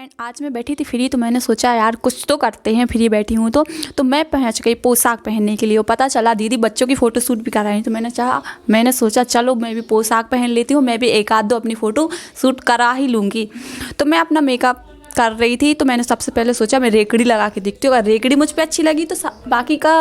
And आज मैं बैठी थी फ्री, तो मैंने सोचा यार कुछ तो करते हैं, फ्री बैठी हूँ तो मैं पहुँच गई पोशाक पहनने के लिए। वो पता चला दीदी बच्चों की फ़ोटो शूट भी कराई, तो मैंने सोचा चलो मैं भी पोशाक पहन लेती हूँ, मैं भी एक आध दो अपनी फ़ोटो शूट करा ही लूँगी। तो मैं अपना मेकअप कर रही थी, तो मैंने सबसे पहले सोचा मैं रेकड़ी लगा के देखती हूँ, अगर रेकड़ी मुझ पे अच्छी लगी तो बाकी का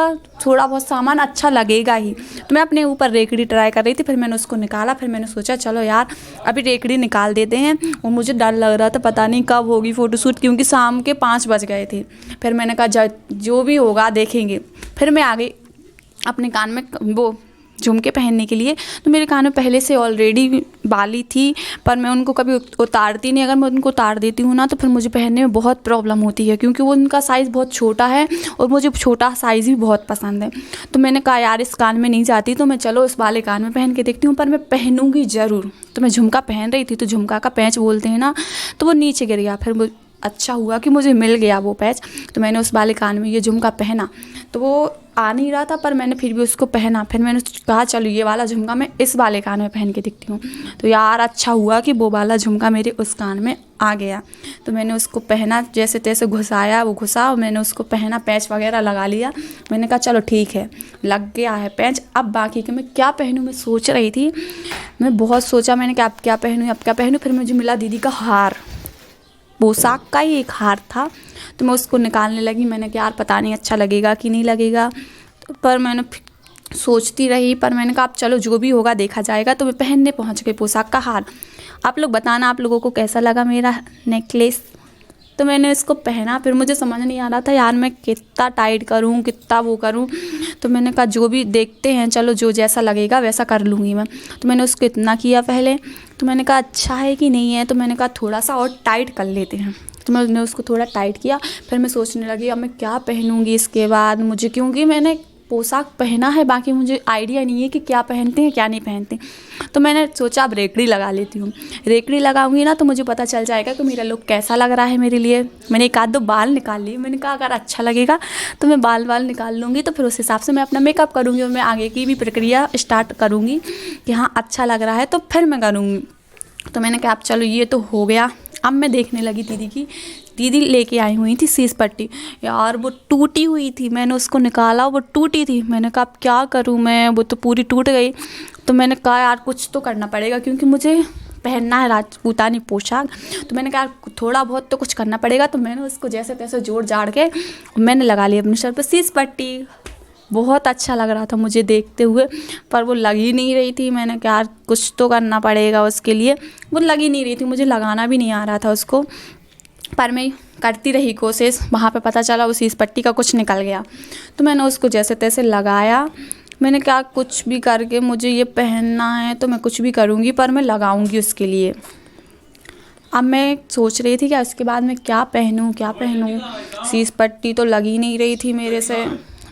थोड़ा बहुत सामान अच्छा लगेगा ही। तो मैं अपने ऊपर रेकड़ी ट्राई कर रही थी, फिर मैंने उसको निकाला, फिर मैंने सोचा चलो यार अभी रेकड़ी निकाल देते हैं। और मुझे डर लग रहा था पता नहीं कब होगी फ़ोटोशूट, क्योंकि शाम के 5 बज गए थे। फिर मैंने कहा जो भी होगा देखेंगे। फिर मैं आ गई अपने कान में वो झुमके पहनने के लिए। तो मेरे कान में पहले से ऑलरेडी बाली थी, पर मैं उनको कभी उतारती नहीं। अगर मैं उनको उतार देती हूँ ना तो फिर मुझे पहनने में बहुत प्रॉब्लम होती है, क्योंकि वो उनका साइज़ बहुत छोटा है और मुझे छोटा साइज़ भी बहुत पसंद है। तो मैंने कहा यार इस कान में नहीं जाती, तो मैं चलो इस वाले कान में पहन के देखती हूँ, पर मैं पहनूंगी ज़रूर। तो मैं झुमका पहन रही थी, तो झुमका का पैच बोलते हैं ना, तो वो नीचे गिर गया। फिर वो अच्छा हुआ कि मुझे मिल गया वो पैच। तो मैंने उस वाले कान में ये झुमका पहना, तो वो आ नहीं रहा था, पर मैंने फिर भी उसको पहना। फिर मैंने कहा चलो ये वाला झुमका मैं इस वाले कान में पहन के दिखती हूँ। तो यार अच्छा हुआ कि वो वाला झुमका मेरे उस कान में आ गया। तो मैंने उसको पहना, जैसे तैसे घुसाया, वो घुसा और मैंने उसको पहना, पैच वगैरह लगा लिया। मैंने कहा चलो ठीक है लग गया है पैच, अब बाकी के मैं क्या पहनूँ मैं सोच रही थी। मैं बहुत सोचा, मैंने कहा अब क्या पहनूँ। फिर मुझे मिला दीदी का हार, पोशाक का ही एक हार था। तो मैं उसको निकालने लगी। मैंने कहा यार पता नहीं अच्छा लगेगा कि नहीं लगेगा, तो पर मैंने सोचती रही, पर मैंने कहा अब चलो जो भी होगा देखा जाएगा। तो मैं पहनने पहुंच गई पोशाक का हार। आप लोग बताना आप लोगों को कैसा लगा मेरा नेकलेस। तो मैंने इसको पहना, फिर मुझे समझ नहीं आ रहा था यार मैं कितना टाइट करूं, कितना वो करूं। तो मैंने कहा जो भी देखते हैं, चलो जो जैसा लगेगा वैसा कर लूँगी मैं। तो मैंने उसको इतना किया पहले, तो मैंने कहा अच्छा है कि नहीं है, तो मैंने कहा थोड़ा सा और टाइट कर लेते हैं। तो मैंने उसको थोड़ा टाइट किया। फिर मैं सोचने लगी अब मैं क्या पहनूंगी इसके बाद मुझे, क्योंकि मैंने पोशाक पहना है, बाकी मुझे आइडिया नहीं है कि क्या पहनते हैं क्या नहीं पहनते। तो मैंने सोचा अब रेकड़ी लगा लेती हूँ। रेकड़ी लगाऊंगी ना तो मुझे पता चल जाएगा कि मेरा लुक कैसा लग रहा है मेरे लिए। मैंने एक आध दो बाल निकाल लिए, मैंने कहा अगर अच्छा लगेगा तो मैं बाल निकाल लूँगी, तो फिर उस हिसाब से मैं अपना मेकअप करूँगी और मैं आगे की भी प्रक्रिया स्टार्ट करूँगी कि हाँ अच्छा लग रहा है तो फिर मैं करूँगी। तो मैंने कहा अब चलो ये तो हो गया। अब मैं देखने लगी दीदी लेके आई हुई थी सीस पट्टी। यार वो टूटी हुई थी, मैंने उसको निकाला, वो टूटी थी। मैंने कहा अब क्या करूँ मैं, वो तो पूरी टूट गई। तो मैंने कहा यार कुछ तो करना पड़ेगा, क्योंकि मुझे पहनना है राजपूतानी पोशाक। तो मैंने कहा थोड़ा बहुत तो कुछ करना पड़ेगा। तो मैंने उसको जैसे तैसे जोड़ जाड़ के मैंने लगा लिया अपने सर पर सीस पट्टी। बहुत अच्छा लग रहा था मुझे देखते हुए, पर वो लग ही नहीं रही थी। मैंने कहा यार कुछ तो करना पड़ेगा उसके लिए। वो लग ही नहीं रही थी, मुझे लगाना भी नहीं आ रहा था उसको, पर मैं करती रही कोशिश। वहाँ पे पता चला उसी इस पट्टी का कुछ निकल गया। तो मैंने उसको जैसे तैसे लगाया। मैंने कहा कुछ भी करके मुझे ये पहनना है, तो मैं कुछ भी करूँगी पर मैं लगाऊँगी उसके लिए। अब मैं सोच रही थी कि इसके बाद मैं क्या पहनूँ सीस पट्टी तो लग ही नहीं रही थी मेरे से।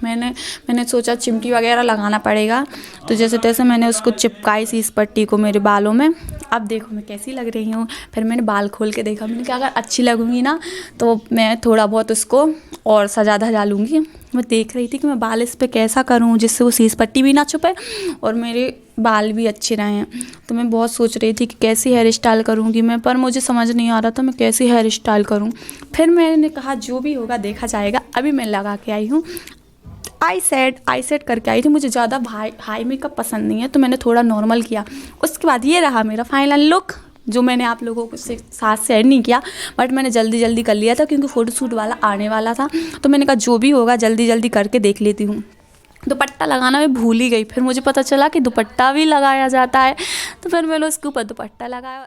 मैंने सोचा चिमटी वगैरह लगाना पड़ेगा। तो जैसे तैसे मैंने उसको चिपकाई सीस पट्टी को मेरे बालों में। अब देखो मैं कैसी लग रही हूँ। फिर मैंने बाल खोल के देखा, मैंने कहा अगर अच्छी लगूंगी ना तो मैं थोड़ा बहुत उसको और सजा धजा लूँगी। मैं देख रही थी कि मैं बाल इस पर कैसा करूँ जिससे वो सीस पट्टी भी ना छुपे और मेरे बाल भी अच्छे रहें। तो मैं बहुत सोच रही थी कि कैसी हेयर स्टाइल करूँगी मैं, पर मुझे समझ नहीं आ रहा था मैं कैसी हेयर स्टाइल करूँ। फिर मैंने कहा जो भी होगा देखा जाएगा। अभी मैं लगा के आई हूँ आई सेट करके आई थी। मुझे ज़्यादा हाई मेकअप पसंद नहीं है, तो मैंने थोड़ा नॉर्मल किया। उसके बाद ये रहा मेरा फाइनल लुक, जो मैंने आप लोगों को साथ शेयर नहीं किया, बट मैंने जल्दी कर लिया था क्योंकि फ़ोटोशूट वाला आने वाला था। तो मैंने कहा जो भी होगा जल्दी करके देख लेती हूँ। दुपट्टा लगाना मैं भूल ही गई, फिर मुझे पता चला कि दुपट्टा भी लगाया जाता है। तो फिर मैंने उसके ऊपर दुपट्टा लगाया।